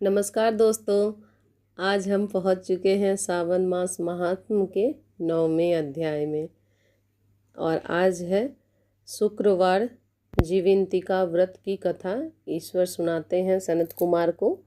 नमस्कार दोस्तों। आज हम पहुंच चुके हैं सावन मास महात्म्य के 9वें अध्याय में और आज है शुक्रवार। जीवंतिका व्रत की कथा ईश्वर सुनाते हैं सनत कुमार को,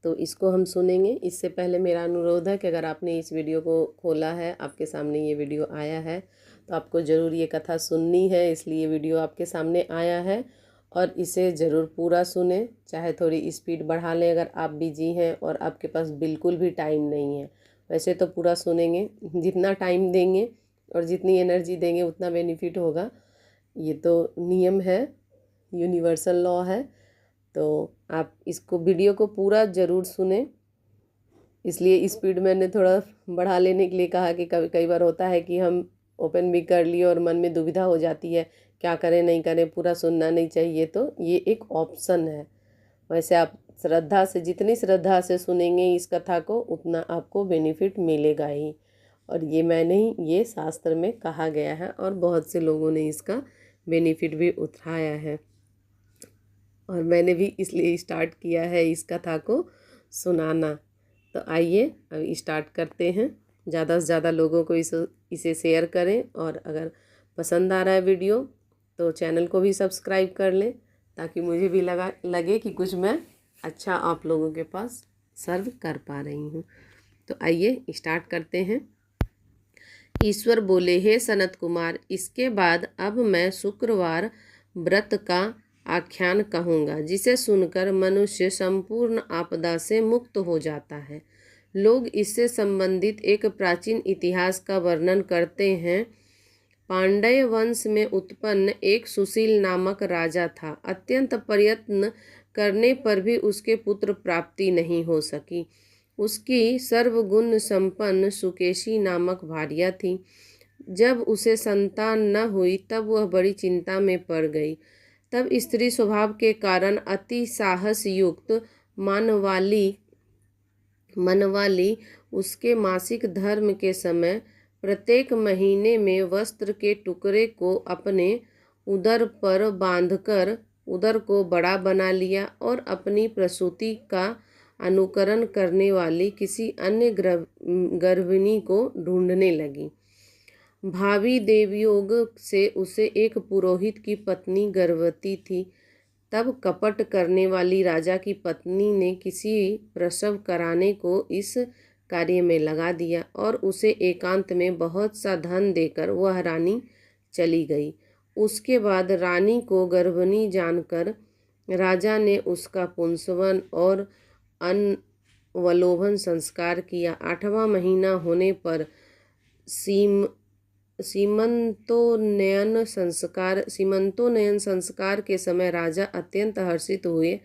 तो इसको हम सुनेंगे। इससे पहले मेरा अनुरोध है कि अगर आपने इस वीडियो को खोला है, आपके सामने ये वीडियो आया है, तो आपको ज़रूर ये कथा सुननी है। इसलिए वीडियो आपके सामने आया है और इसे ज़रूर पूरा सुने। चाहे थोड़ी स्पीड बढ़ा लें अगर आप बिजी हैं और आपके पास बिल्कुल भी टाइम नहीं है। वैसे तो पूरा सुनेंगे, जितना टाइम देंगे और जितनी एनर्जी देंगे उतना बेनिफिट होगा। ये तो नियम है, यूनिवर्सल लॉ है। तो आप इसको वीडियो को पूरा ज़रूर सुने। इसलिए स्पीड मैंने थोड़ा बढ़ा लेने के लिए कहा कि कई बार होता है कि हम ओपन भी कर लिए और मन में दुविधा हो जाती है, क्या करें नहीं करें, पूरा सुनना नहीं चाहिए। तो ये एक ऑप्शन है। वैसे आप श्रद्धा से, जितनी श्रद्धा से सुनेंगे इस कथा को, उतना आपको बेनिफिट मिलेगा ही। और ये मैं नहीं, ये शास्त्र में कहा गया है और बहुत से लोगों ने इसका बेनिफिट भी उठाया है। और मैंने भी इसलिए स्टार्ट किया है इस कथा को सुनाना। तो आइए अब स्टार्ट करते हैं। ज़्यादा से ज़्यादा लोगों को इसे शेयर करें और अगर पसंद आ रहा है वीडियो तो चैनल को भी सब्सक्राइब कर लें, ताकि मुझे भी लगे कि कुछ मैं अच्छा आप लोगों के पास सर्व कर पा रही हूँ। तो आइए स्टार्ट करते हैं। ईश्वर बोले, हे सनत कुमार, इसके बाद अब मैं शुक्रवार व्रत का आख्यान कहूँगा, जिसे सुनकर मनुष्य संपूर्ण आपदा से मुक्त हो जाता है। लोग इससे संबंधित एक प्राचीन इतिहास का वर्णन करते हैं। पांड्य वंश में उत्पन्न एक सुशील नामक राजा था। अत्यंत प्रयत्न करने पर भी उसके पुत्र प्राप्ति नहीं हो सकी। उसकी सर्वगुण संपन्न सुकेशी नामक भार्या थी। जब उसे संतान न हुई तब वह बड़ी चिंता में पड़ गई। तब स्त्री स्वभाव के कारण अति साहस युक्त मनवाली उसके मासिक धर्म के समय प्रत्येक महीने में वस्त्र के टुकड़े को अपने उदर पर बांधकर उदर को बड़ा बना लिया और अपनी प्रसूति का अनुकरण करने वाली किसी अन्य गर्भिणी को ढूंढने लगी। भावी देवयोग से उसे एक पुरोहित की पत्नी गर्भवती थी। तब कपट करने वाली राजा की पत्नी ने किसी प्रसव कराने को इस कार्य में लगा दिया और उसे एकांत में बहुत सा धन देकर वह रानी चली गई। उसके बाद रानी को गर्भिणी जानकर राजा ने उसका पुंसवन और अनवलोभन संस्कार किया। 8वां महीना होने पर सीमंतोनयन संस्कार के समय राजा अत्यंत हर्षित हुए।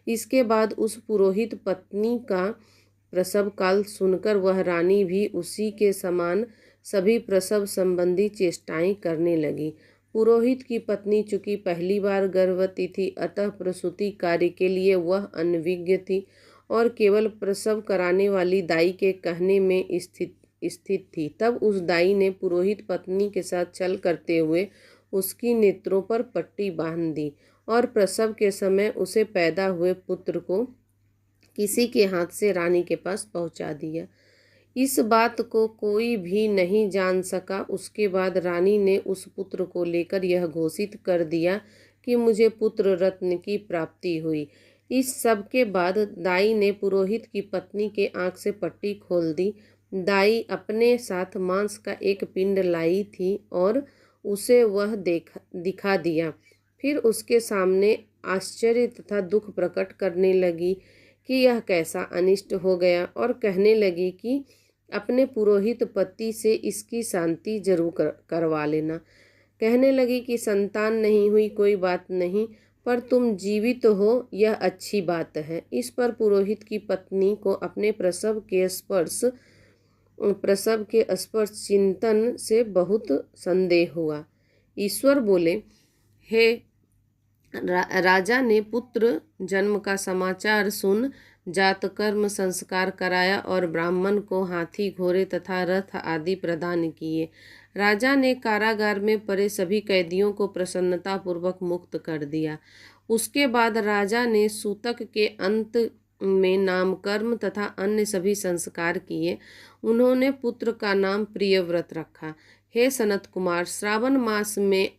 इसके बाद उस पुरोहित पत्नी का प्रसव काल सुनकर वह रानी भी उसी के समान सभी प्रसव संबंधी चेष्टाएं करने लगी। पुरोहित की पत्नी चूंकि पहली बार गर्भवती थी, अतः प्रसूति कार्य के लिए वह अनभिज्ञ थी और केवल प्रसव कराने वाली दाई के कहने में स्थित थी। तब उस दाई ने पुरोहित पत्नी के साथ छल करते हुए उसकी नेत्रों पर पट्टी बांध दी और प्रसव के समय उसे पैदा हुए पुत्र को किसी के हाथ से रानी के पास पहुंचा दिया। इस बात को कोई भी नहीं जान सका। उसके बाद रानी ने उस पुत्र को लेकर यह घोषित कर दिया कि मुझे पुत्र रत्न की प्राप्ति हुई। इस सब के बाद दाई ने पुरोहित की पत्नी के आंख से पट्टी खोल दी। दाई अपने साथ मांस का एक पिंड लाई थी और उसे वह दिखा दिया। फिर उसके सामने आश्चर्य तथा दुख प्रकट करने लगी कि यह कैसा अनिष्ट हो गया और कहने लगी कि अपने पुरोहित पति से इसकी शांति जरूर करवा लेना। कहने लगी कि संतान नहीं हुई कोई बात नहीं, पर तुम जीवित हो यह अच्छी बात है। इस पर पुरोहित की पत्नी को अपने प्रसव के स्पर्श चिंतन से बहुत संदेह हुआ। ईश्वर बोले, हे राजा ने पुत्र जन्म का समाचार सुन जातकर्म संस्कार कराया और ब्राह्मण को हाथी, घोड़े तथा रथ आदि प्रदान किए। राजा ने कारागार में पड़े सभी कैदियों को प्रसन्नता पूर्वक मुक्त कर दिया। उसके बाद राजा ने सूतक के अंत में नामकर्म तथा अन्य सभी संस्कार किए। उन्होंने पुत्र का नाम प्रियव्रत रखा। हे सनत कुमार, श्रावण मास में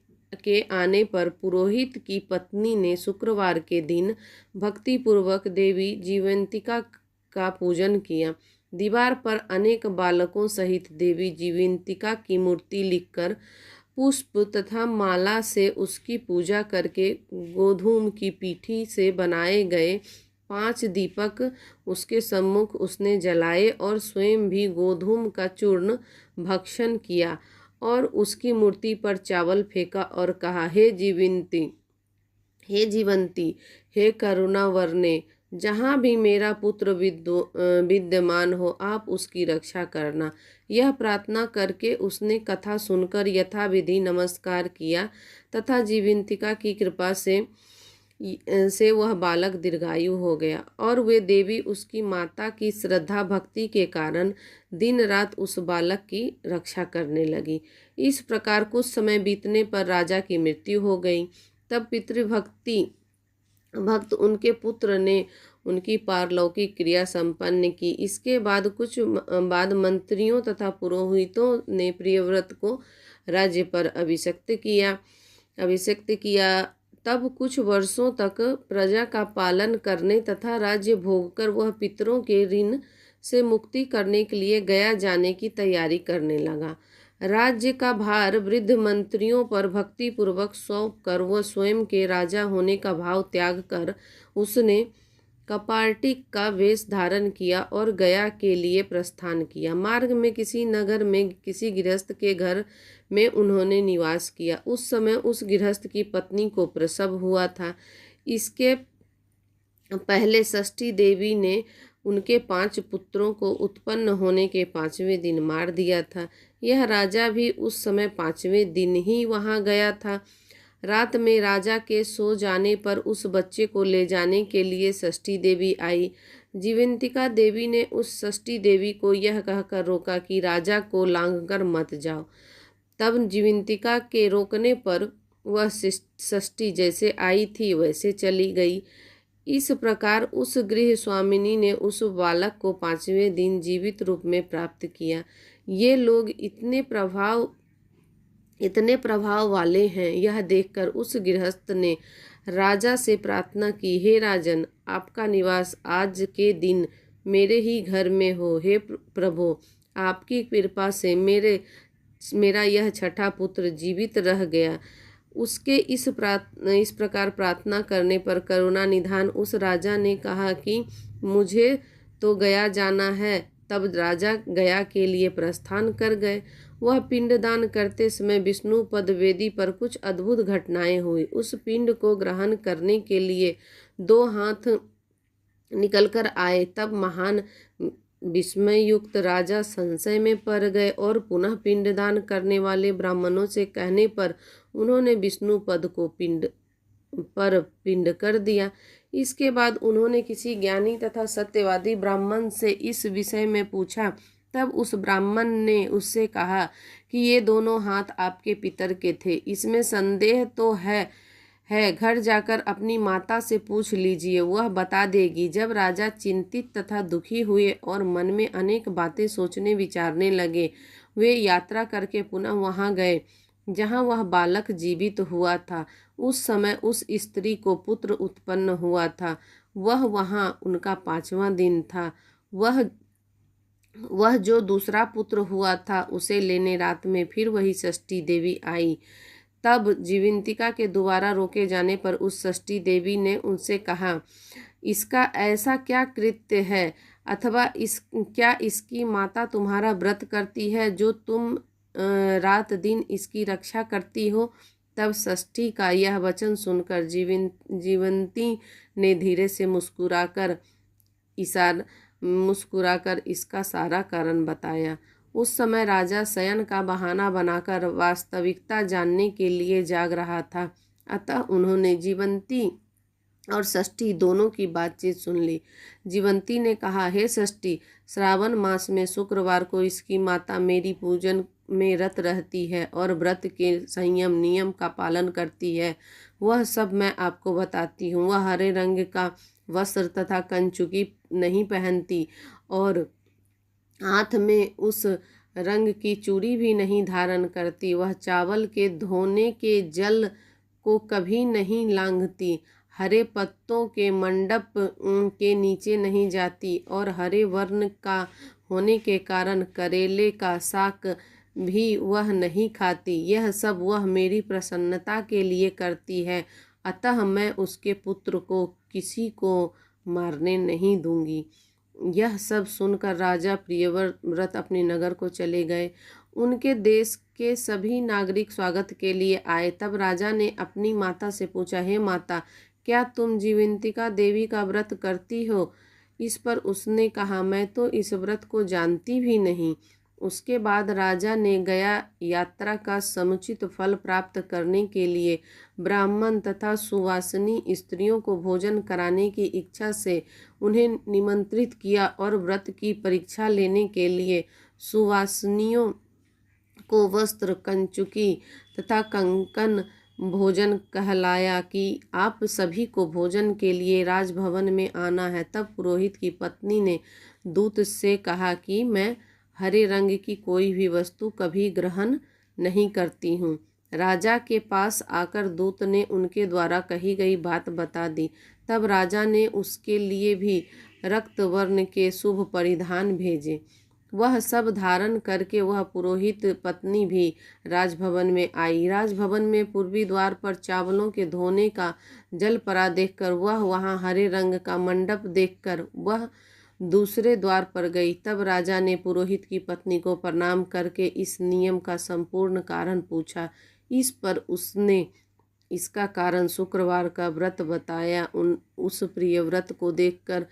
के आने पर पुरोहित की पत्नी ने शुक्रवार के दिन भक्तिपूर्वक देवी जीवंतिका का पूजन किया। दीवार पर अनेक बालकों सहित देवी जीवंतिका की मूर्ति लिखकर पुष्प तथा माला से उसकी पूजा करके गोधूम की पीठी से बनाए गए 5 दीपक उसके सम्मुख उसने जलाए और स्वयं भी गोधूम का चूर्ण भक्षण किया और उसकी मूर्ति पर चावल फेंका और कहा, हे जीवंती, हे करुणावर्णे, जहाँ भी मेरा पुत्र विद्यमान हो आप उसकी रक्षा करना। यह प्रार्थना करके उसने कथा सुनकर यथाविधि नमस्कार किया तथा जीवंतिका की कृपा से वह बालक दीर्घायु हो गया और वे देवी उसकी माता की श्रद्धा भक्ति के कारण दिन रात उस बालक की रक्षा करने लगी। इस प्रकार कुछ समय बीतने पर राजा की मृत्यु हो गई। तब भक्त उनके पुत्र ने उनकी पारलौकिक क्रिया संपन्न की। इसके बाद बाद मंत्रियों तथा पुरोहितों ने प्रियव्रत को राज्य पर अभिषिक्त किया। तब कुछ वर्षों तक प्रजा का पालन करने तथा राज्य भोगकर वह पितरों के ऋण से मुक्ति करने के लिए गया जाने की तैयारी करने लगा। राज्य का भार वृद्ध मंत्रियों पर भक्तिपूर्वक सौंप कर वह स्वयं के राजा होने का भाव त्याग कर उसने कपार्टिक का वेश धारण किया और गया के लिए प्रस्थान किया। मार्ग में किसी नगर में किसी गृहस्थ के घर में उन्होंने निवास किया। उस समय उस गृहस्थ की पत्नी को प्रसव हुआ था। इसके पहले षष्ठी देवी ने उनके 5 पुत्रों को उत्पन्न होने के 5वें दिन मार दिया था। यह राजा भी उस समय 5वें दिन ही वहां गया था। रात में राजा के सो जाने पर उस बच्चे को ले जाने के लिए षष्ठी देवी आई। जीवंतिका देवी ने उस षष्ठी देवी को यह कहकर रोका कि राजा को लांघकर मत जाओ। तब जीवंतिका के रोकने पर वह षष्ठी जैसे आई थी वैसे चली गई। इस प्रकार उस गृह स्वामिनी ने उस बालक को 5वें दिन जीवित रूप में प्राप्त किया। ये लोग इतने प्रभाव वाले हैं, यह देखकर उस गृहस्थ ने राजा से प्रार्थना की, हे राजन, आपका निवास आज के दिन मेरे ही घर में हो। हे प्रभु, आपकी कृपा से मेरा यह छठा पुत्र जीवित रह गया। उसके इस प्रकार प्रार्थना करने पर करुणा निधान उस राजा ने कहा कि मुझे तो गया जाना है। तब राजा गया के लिए प्रस्थान कर गए। वह पिंडदान करते समय विष्णु पद वेदी पर कुछ अद्भुत घटनाएं हुई। उस पिंड को ग्रहण करने के लिए 2 हाथ निकलकर आए। तब महान विस्मय युक्त राजा संशय में पड़ गए और पुनः पिंडदान करने वाले ब्राह्मणों से कहने पर उन्होंने विष्णु पद को पिंड कर दिया। इसके बाद उन्होंने किसी ज्ञानी तथा सत्यवादी ब्राह्मण से इस विषय में पूछा। तब उस ब्राह्मण ने उससे कहा कि ये दोनों हाथ आपके पितर के थे, इसमें संदेह तो है। घर जाकर अपनी माता से पूछ लीजिए, वह बता देगी। जब राजा चिंतित तथा दुखी हुए और मन में अनेक बातें सोचने विचारने लगे, वे यात्रा करके पुनः वहां गए जहां वह बालक जीवित हुआ था। उस समय उस स्त्री को पुत्र उत्पन्न हुआ था। वह वहां उनका 5वां दिन था। वह जो दूसरा पुत्र हुआ था उसे लेने रात में फिर वही षष्ठी देवी आई। तब जीवंतिका के दोबारा रोके जाने पर उस षष्ठी देवी ने उनसे कहा, इसका ऐसा क्या कृत्य है, अथवा क्या इसकी माता तुम्हारा व्रत करती है जो तुम रात दिन इसकी रक्षा करती हो। तब षष्ठी का यह वचन सुनकर जीवंती ने धीरे से मुस्कुराकर इसका सारा कारण बताया। उस समय राजा शयन का बहाना बनाकर वास्तविकता जानने के लिए जाग रहा था। अतः उन्होंने जीवंती और षष्ठी दोनों की बातचीत सुन ली। जीवंती ने कहा, हे षष्ठी, श्रावण मास में शुक्रवार को इसकी माता मेरी पूजन में रत रहती है और व्रत के संयम नियम का पालन करती है। वह सब मैं आपको बताती हूँ। वह हरे रंग का वस्त्र तथा कंचुकी नहीं पहनती और हाथ में उस रंग की चूड़ी भी नहीं धारण करती। वह चावल के धोने के जल को कभी नहीं लांघती, हरे पत्तों के मंडप के नीचे नहीं जाती और हरे वर्ण का होने के कारण करेले का साग भी वह नहीं खाती। यह सब वह मेरी प्रसन्नता के लिए करती है, अतः मैं उसके पुत्र को किसी को मारने नहीं दूंगी। यह सब सुनकर राजा प्रियव्रत अपने नगर को चले गए। उनके देश के सभी नागरिक स्वागत के लिए आए। तब राजा ने अपनी माता से पूछा, हे माता, क्या तुम जीवंतिका देवी का व्रत करती हो? इस पर उसने कहा, मैं तो इस व्रत को जानती भी नहीं। उसके बाद राजा ने गया यात्रा का समुचित फल प्राप्त करने के लिए ब्राह्मण तथा सुवासिनी स्त्रियों को भोजन कराने की इच्छा से उन्हें निमंत्रित किया और व्रत की परीक्षा लेने के लिए सुवासिनियों को वस्त्र, कंचुकी तथा कंकन भोजन कहलाया कि आप सभी को भोजन के लिए राजभवन में आना है। तब पुरोहित की पत्नी ने दूत से कहा कि मैं हरे रंग की कोई भी वस्तु कभी ग्रहण नहीं करती हूँ। राजा के पास आकर दूत ने उनके द्वारा कही गई बात बता दी। तब राजा ने उसके लिए भी रक्त वर्ण के शुभ परिधान भेजे। वह सब धारण करके वह पुरोहित पत्नी भी राजभवन में आई। राजभवन में पूर्वी द्वार पर चावलों के धोने का जल पड़ा देखकर वह वहाँ हरे रंग का मंडप देखकर वह दूसरे द्वार पर गई। तब राजा ने पुरोहित की पत्नी को प्रणाम करके इस नियम का संपूर्ण कारण पूछा। इस पर उसने इसका कारण शुक्रवार का व्रत बताया। उस प्रिय व्रत को देखकर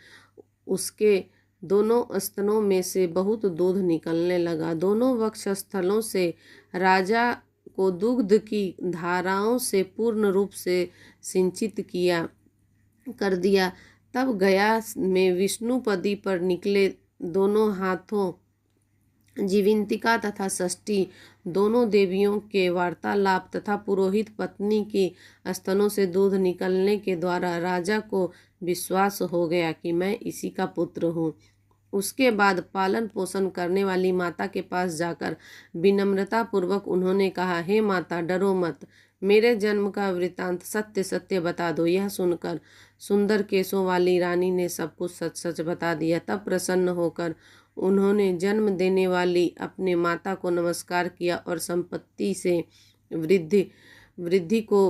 उसके दोनों स्तनों में से बहुत दूध निकलने लगा। दोनों वक्षस्थलों से राजा को दुग्ध की धाराओं से पूर्ण रूप से सिंचित कर दिया। तब गया में विष्णुपदी पर निकले दोनों हाथों जीवंतिका तथा षष्ठी दोनों देवियों के वार्तालाप तथा पुरोहित पत्नी की स्तनों से दूध निकलने के द्वारा राजा को विश्वास हो गया कि मैं इसी का पुत्र हूँ। उसके बाद पालन पोषण करने वाली माता के पास जाकर विनम्रता पूर्वक उन्होंने कहा, हे माता, डरो मत, मेरे जन्म का वृतांत सत्य सत्य बता दो। यह सुनकर सुंदर केशों वाली रानी ने सब कुछ सच सच बता दिया। तब प्रसन्न होकर उन्होंने जन्म देने वाली अपने माता को नमस्कार किया और संपत्ति से वृद्धि को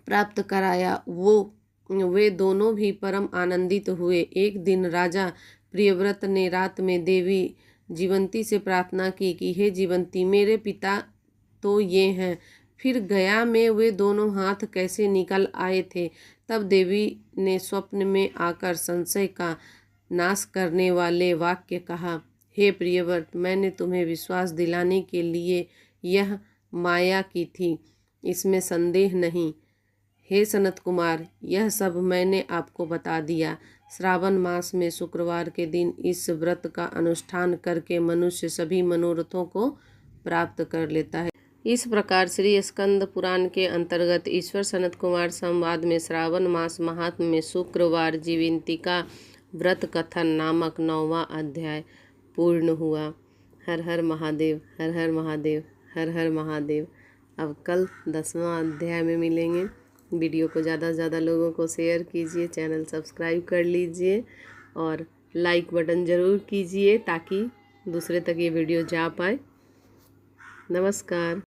प्राप्त कराया। वे दोनों भी परम आनंदित हुए। एक दिन राजा प्रियव्रत ने रात में देवी जीवंती से प्रार्थना की कि हे जीवंती, मेरे पिता तो ये हैं, फिर गया में वे दोनों हाथ कैसे निकल आए थे? तब देवी ने स्वप्न में आकर संशय का नाश करने वाले वाक्य कहा, हे प्रियव्रत, मैंने तुम्हें विश्वास दिलाने के लिए यह माया की थी, इसमें संदेह नहीं। हे सनत कुमार, यह सब मैंने आपको बता दिया। श्रावण मास में शुक्रवार के दिन इस व्रत का अनुष्ठान करके मनुष्य सभी मनोरथों को प्राप्त कर लेता है। इस प्रकार श्री स्कंद पुराण के अंतर्गत ईश्वर सनत कुमार संवाद में श्रावण मास महात्म्य में शुक्रवार जीवंतिका व्रत कथन नामक 9वां अध्याय पूर्ण हुआ। हर हर महादेव, हर हर महादेव, हर हर महादेव। अब कल 10वां अध्याय में मिलेंगे। वीडियो को ज़्यादा से ज़्यादा लोगों को शेयर कीजिए, चैनल सब्सक्राइब कर लीजिए और लाइक बटन ज़रूर कीजिए ताकि दूसरे तक ये वीडियो जा पाए। नमस्कार।